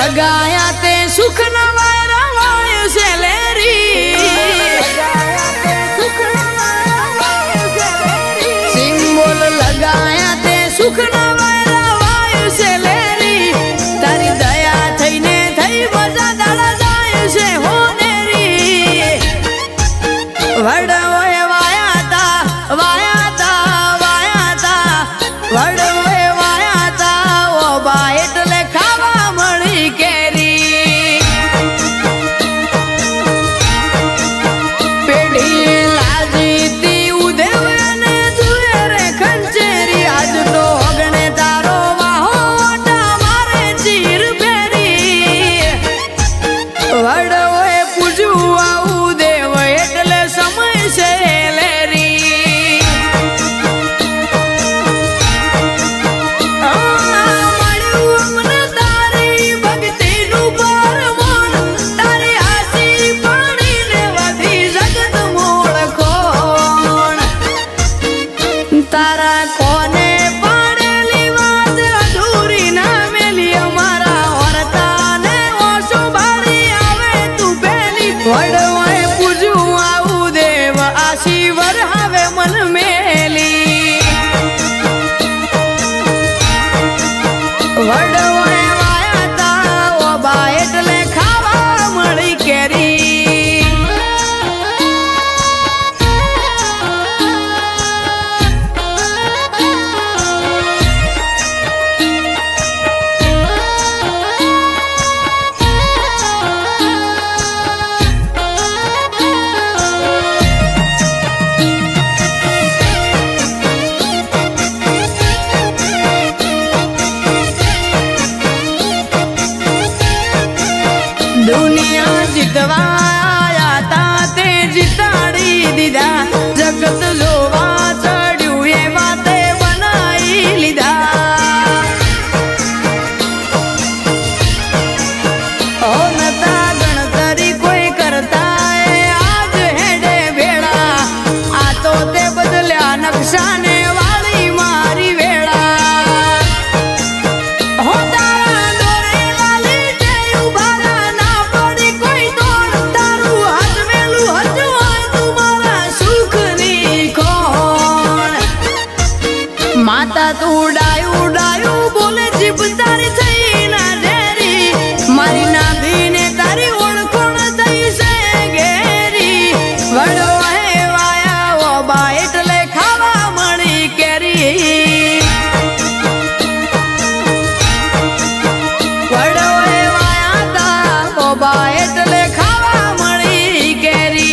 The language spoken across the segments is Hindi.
लगाया ते सुख न वायरा सेलेरी सिंबल लगाया ते सुख न वायरा सेलेरी तारी दया थईने थई मजा दाड़ा जाय से होनेरी वडवय वायाता वायाता वायाता वडवय वायाता ओ बा એટલે ખાવા મળી કેરી પેઢી લાજીતી ઉદેવને જુએ રે ખંચેરી આજ તો અગણે તારો વાહોટા મારે ચીર ફેરી વડોએ પૂજ્યું આવું દેવ એટલે સમય છે લેરી तारा कोने पाड़ेली बात अधूरी ना मिली हमारा औरता ने ओसो भारी आवे तू पहली वडवाए पूजू आऊ देव आशीवर हावे मन मेली वडवाए वायाता ओ बा એટલે ખાવા મળી કેરી दुनिया जितवाया ता ते जिताड़ी दीदा जगत जोवा चढ़्यू ये वाते बनाई लीधा ओ नता गणतरी कोई करता है आज हेडे भेड़ा आ तो ते बदल्या नक्शा ने वाली मारी वेड़ा माता तू डायू डायू बोले जीभ तारी थई ना डेरी मारी ना भीने तारी ओळखोण थई से घेरी वडो है वाया ओ बा એટલે ખાવા મળી કેરી વડો હે વાયા તા ઓ બા એટલે ખાવા મળી કેરી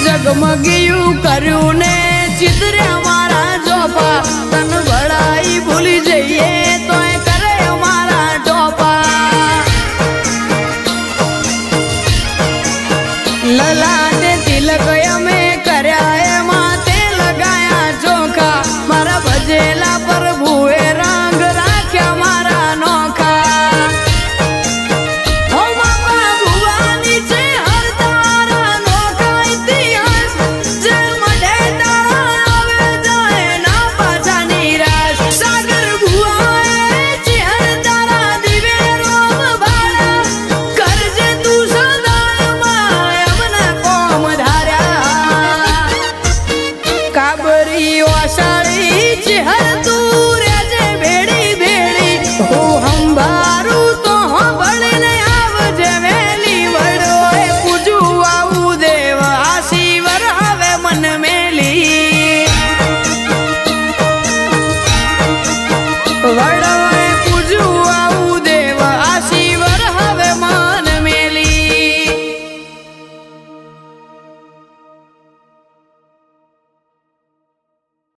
जगमगियू कर्यू ने चितरे मारा जोपा तन बड़ाई भूली